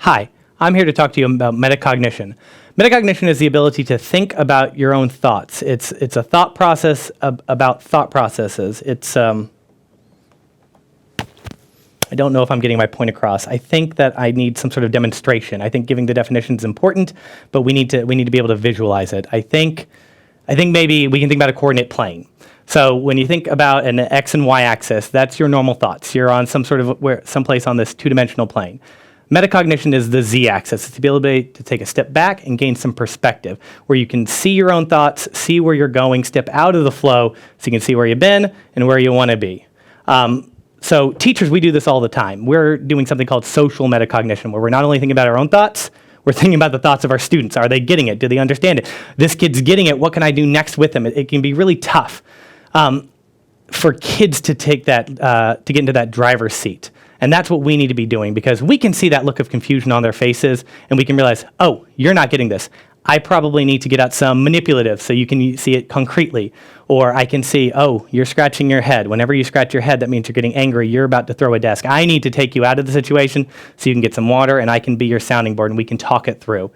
Hi, I'm here to talk to you about metacognition. Metacognition is the ability to think about your own thoughts. It's a thought process about thought processes. I don't know if I'm getting my point across. I think that I need some sort of demonstration. I think giving the definition is important, but we need to be able to visualize it. I think maybe we can think about a coordinate plane. So when you think about an x and y axis, that's your normal thoughts. You're on someplace on this two-dimensional plane. Metacognition is the z-axis. It's the ability to take a step back and gain some perspective, where you can see your own thoughts, see where you're going, step out of the flow, so you can see where you've been and where you want to be. So teachers, we do this all the time. We're doing something called social metacognition, where we're not only thinking about our own thoughts, we're thinking about the thoughts of our students. Are they getting it? Do they understand it? This kid's getting it. What can I do next with them? It can be really tough for kids to take that, to get into that driver's seat. And that's what we need to be doing, because we can see that look of confusion on their faces, and we can realize, oh, you're not getting this. I probably need to get out some manipulative so you can see it concretely. Or I can see, oh, you're scratching your head. Whenever you scratch your head, that means you're getting angry. You're about to throw a desk. I need to take you out of the situation so you can get some water, and I can be your sounding board, and we can talk it through.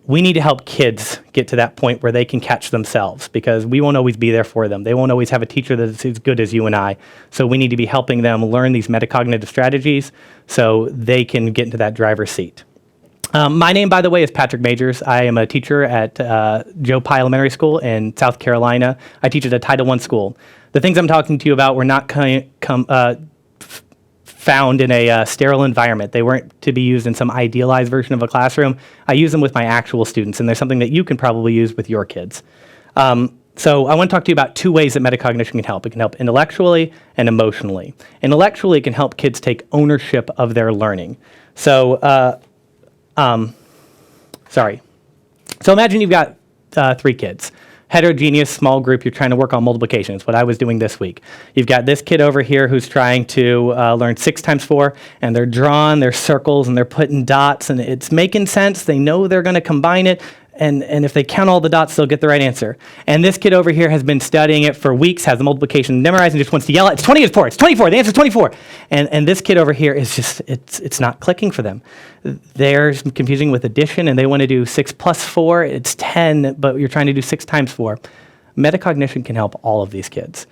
We need to help kids get to that point where they can catch themselves, because we won't always be there for them. They won't always have a teacher that's as good as you and I. So we need to be helping them learn these metacognitive strategies so they can get into that driver's seat. My name, by the way, is Patrick Majors. I am a teacher at Joe Pye Elementary School in South Carolina. I teach at a Title I school. The things I'm talking to you about were not found in a sterile environment. They weren't to be used in some idealized version of a classroom. I use them with my actual students, and there's something that you can probably use with your kids. So I want to talk to you about two ways that metacognition can help. It can help intellectually and emotionally. Intellectually, it can help kids take ownership of their learning. So imagine you've got 3 kids. Heterogeneous, small group, you're trying to work on multiplication. It's what I was doing this week. You've got this kid over here who's trying to learn 6 times 4, and they're drawing their circles, and they're putting dots, and it's making sense. They know they're going to combine it, and if they count all the dots, they'll get the right answer. And this kid over here has been studying it for weeks, has the multiplication memorized, and just wants to yell, it's 20 is 4, it's 24, the answer's 24. And this kid over here is just, it's not clicking for them. They're confusing with addition, and they want to do 6 plus 4, it's 10, but you're trying to do 6 times 4. Metacognition can help all of these kids.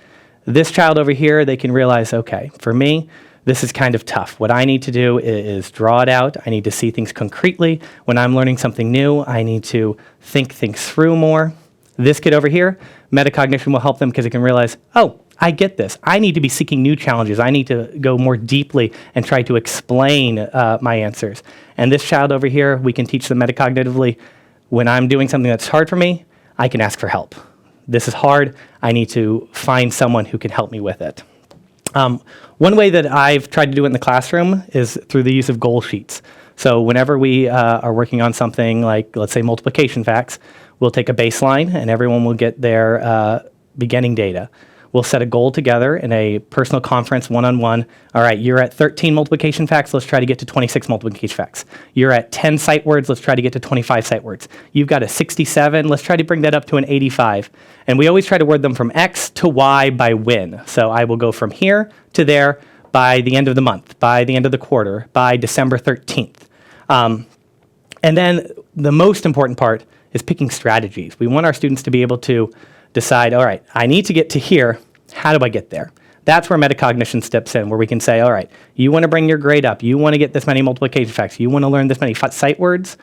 This child over here, they can realize, okay, for me, this is kind of tough. What I need to do is draw it out. I need to see things concretely. When I'm learning something new, I need to think things through more. This kid over here, metacognition will help them because it can realize, oh, I get this. I need to be seeking new challenges. I need to go more deeply and try to explain my answers. And this child over here, we can teach them metacognitively. When I'm doing something that's hard for me, I can ask for help. This is hard. I need to find someone who can help me with it. One way that I've tried to do it in the classroom is through the use of goal sheets. So whenever we are working on something like, let's say, multiplication facts, we'll take a baseline and everyone will get their beginning data. We'll set a goal together in a personal conference, one-on-one. All right, you're at 13 multiplication facts, let's try to get to 26 multiplication facts. You're at 10 sight words, let's try to get to 25 sight words. You've got a 67, let's try to bring that up to an 85. And we always try to word them from X to Y by when. So I will go from here to there by the end of the month, by the end of the quarter, by December 13th. And then the most important part is picking strategies. We want our students to be able to decide, all right, I need to get to here, how do I get there? That's where metacognition steps in, where we can say, all right, you want to bring your grade up, you want to get this many multiplication facts, you want to learn this many sight words,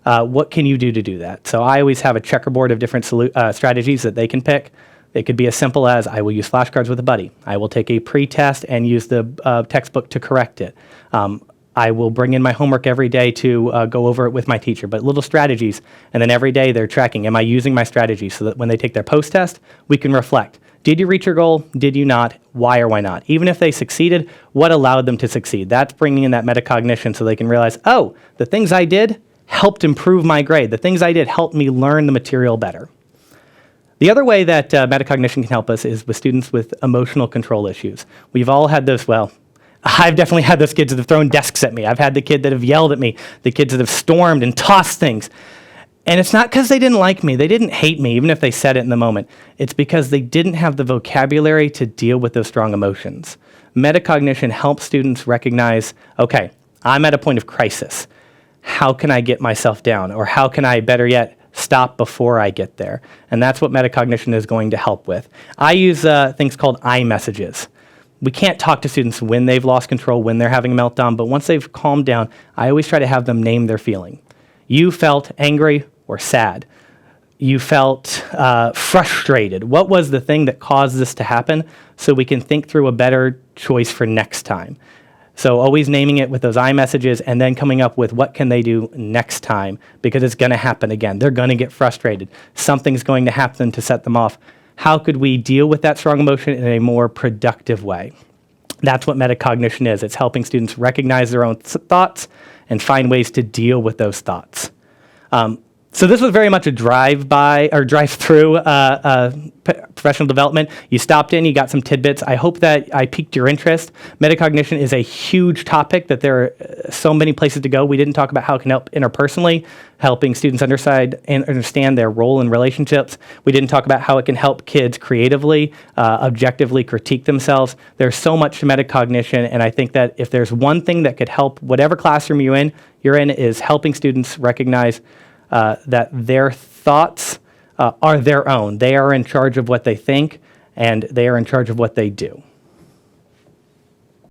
what can you do to do that? So I always have a checkerboard of different strategies that they can pick. It could be as simple as, I will use flashcards with a buddy. I will take a pre-test and use the textbook to correct it. I will bring in my homework every day to go over it with my teacher, but little strategies. And then every day they're tracking, am I using my strategy, so that when they take their post-test, we can reflect. Did you reach your goal? Did you not? Why or why not? Even if they succeeded, what allowed them to succeed? That's bringing in that metacognition so they can realize, oh, the things I did helped improve my grade. The things I did helped me learn the material better. The other way that metacognition can help us is with students with emotional control issues. We've all had those, well, I've definitely had those kids that have thrown desks at me. I've had the kid that have yelled at me, the kids that have stormed and tossed things. And it's not because they didn't like me. They didn't hate me, even if they said it in the moment. It's because they didn't have the vocabulary to deal with those strong emotions. Metacognition helps students recognize, okay, I'm at a point of crisis. how can I get myself down? Or how can I, better yet, stop before I get there? And that's what metacognition is going to help with. I use things called I messages. We can't talk to students when they've lost control, when they're having a meltdown, but once they've calmed down, I always try to have them name their feeling. You felt angry or sad. You felt frustrated. What was the thing that caused this to happen, so we can think through a better choice for next time? So always naming it with those I messages and then coming up with what can they do next time, because it's going to happen again. They're going to get frustrated. Something's going to happen to set them off. How could we deal with that strong emotion in a more productive way? That's what metacognition is. It's helping students recognize their own thoughts and find ways to deal with those thoughts. So this was very much a drive-through professional development. You stopped in, you got some tidbits. I hope that I piqued your interest. Metacognition is a huge topic that there are so many places to go. We didn't talk about how it can help interpersonally, helping students understand their role in relationships. We didn't talk about how it can help kids creatively, objectively critique themselves. There's so much to metacognition, and I think that if there's one thing that could help whatever classroom you're in is helping students recognize that their thoughts are their own. They are in charge of what they think, and they are in charge of what they do.